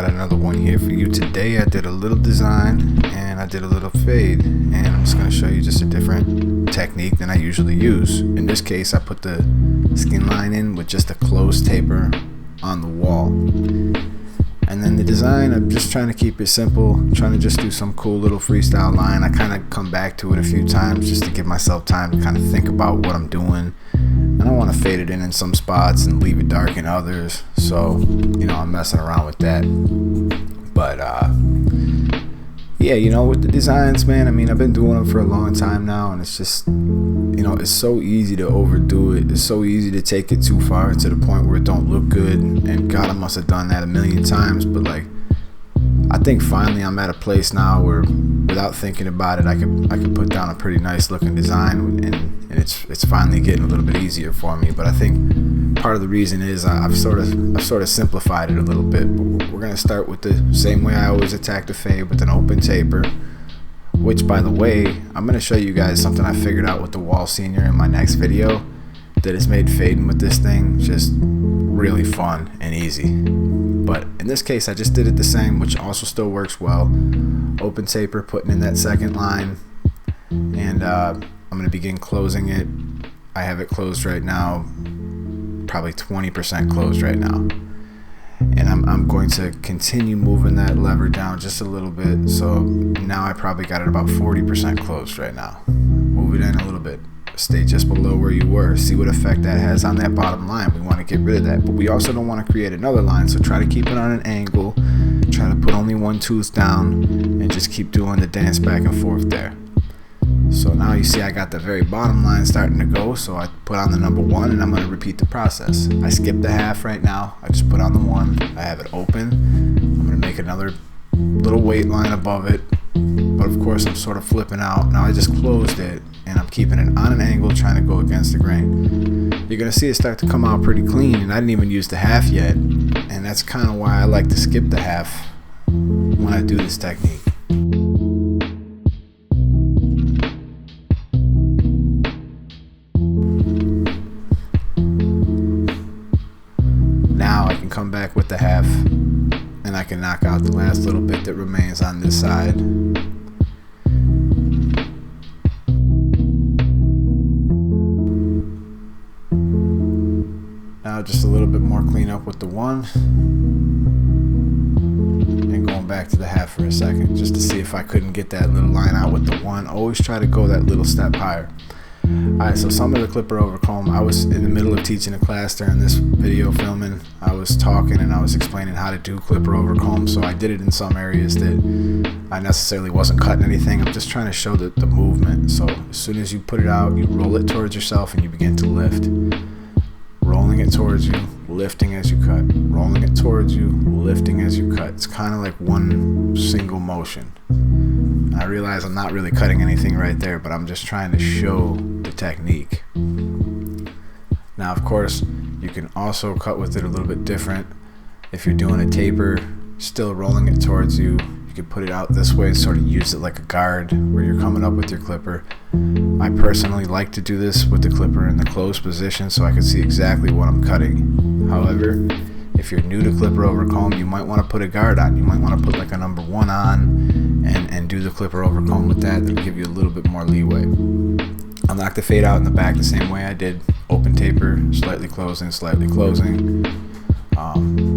got another one here for you. Today I did a little design and I did a little fade, and I'm just going to show you just a different technique than I usually use. In this case, I put the skin line in with just a closed taper on the wall. And then the design, I'm just trying to keep it simple, trying to just do some cool little freestyle line. I kind of come back to it a few times just to give myself time to kind of think about what I'm doing. I don't want to fade it in some spots and leave it dark in others, so I'm messing around with that. But yeah, with the designs, man, I mean, I've been doing them for a long time now, and it's just, it's so easy to overdo it. It's so easy to take it too far to the point where it don't look good, and God, I must have done that a million times. But I think finally I'm at a place now where, without thinking about it, I could put down a pretty nice looking design, and it's finally getting a little bit easier for me. But I think part of the reason is I've sort of simplified it a little bit. But we're gonna start with the same way I always attack the fade, with an open taper. Which, by the way, I'm gonna show you guys something I figured out with the wall senior in my next video that has made fading with this thing just really fun and easy. But in this case, I just did it the same, which also still works well. Open taper, putting in that second line, and I'm going to begin closing it. I have it closed right now, probably 20% closed right now. And I'm going to continue moving that lever down just a little bit. So now I probably got it about 40% closed right now. Move it in a little bit. Stay just below where you were. See what effect that has on that bottom line. We want to get rid of that, but we also don't want to create another line, so try to keep it on an angle. Try to put only one tooth down and just keep doing the dance back and forth there. So now you see I got the very bottom line starting to go, so I put on the number 1, and I'm going to repeat the process. I skipped the half right now. I just put on the 1. I have it open. I'm going to make another little weight line above it, but of course I'm sort of flipping out. Now I just closed it, and I'm keeping it on an angle, trying to go against the grain. You're going to see it start to come out pretty clean, and I didn't even use the half yet, and that's kind of why I like to skip the half when I do this technique. Now I can come back with the half, and I can knock out the last little bit that remains on this side. Now just a little bit more cleanup with the 1, and going back to the half for a second just to see if I couldn't get that little line out with the 1. Always try to go that little step higher. Alright, so some of the clipper over comb, I was in the middle of teaching a class during this video filming. I was talking and I was explaining how to do clipper over comb, so I did it in some areas that I necessarily wasn't cutting anything. I'm just trying to show the movement. So as soon as you put it out, you roll it towards yourself and you begin to lift. Rolling it towards you, lifting as you cut. Rolling it towards you, lifting as you cut. It's kind of like one single motion. I realize I'm not really cutting anything right there, but I'm just trying to show the technique. Now, of course, you can also cut with it a little bit different. If you're doing a taper, still rolling it towards you, you can put it out this way, sort of use it like a guard where you're coming up with your clipper. I personally like to do this with the clipper in the closed position so I can see exactly what I'm cutting. However, if you're new to clipper over comb, you might want to put a guard on. You might want to put like a number 1 on and do the clipper over comb with that. That'll give you a little bit more leeway. I'll knock the fade out in the back the same way I did. Open taper, slightly closing, slightly closing.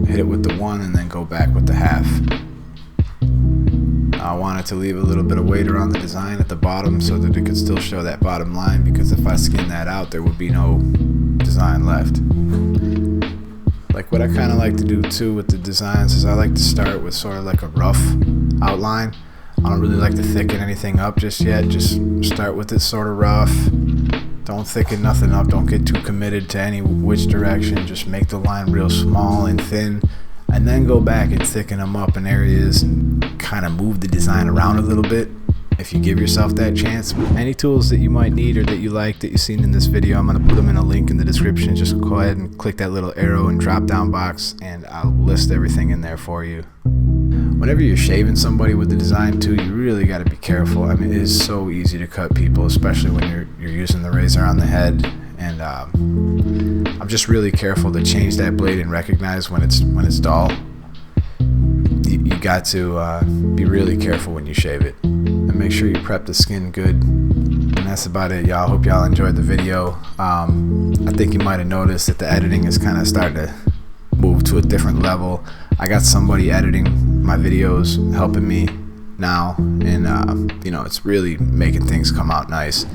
Hit it with the 1 and then go back with the half. I wanted to leave a little bit of weight around the design at the bottom so that it could still show that bottom line, because if I skin that out, there would be no design left. Like what I kind of like to do too with the designs is I like to start with sort of like a rough outline. I don't really like to thicken anything up just yet. Just start with it sort of rough. Don't thicken nothing up. Don't get too committed to any which direction. Just make the line real small and thin, and then go back and thicken them up in areas and kind of move the design around a little bit. If you give yourself that chance, any tools that you might need or that you like that you've seen in this video, I'm going to put them in a link in the description. Just go ahead and click that little arrow and drop down box, and I'll list everything in there for you. Whenever you're shaving somebody with the design too, you really got to be careful. I mean, it is so easy to cut people, especially when you're using the razor on the head. And I'm just really careful to change that blade and recognize when it's dull. got to be really careful when you shave it, and make sure you prep the skin good. And that's about it, y'all. Hope y'all enjoyed the video. I think you might have noticed that the editing is kind of starting to move to a different level. I got somebody editing my videos, helping me now, and you know, it's really making things come out nice.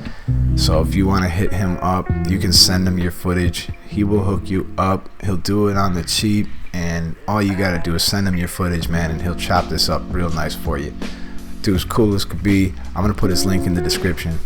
So if you want to hit him up, you can send him your footage. He will hook you up. He'll do it on the cheap, and all you gotta do is send him your footage, man, and he'll chop this up real nice for you. Dude's cool as could be. I'm gonna put his link in the description.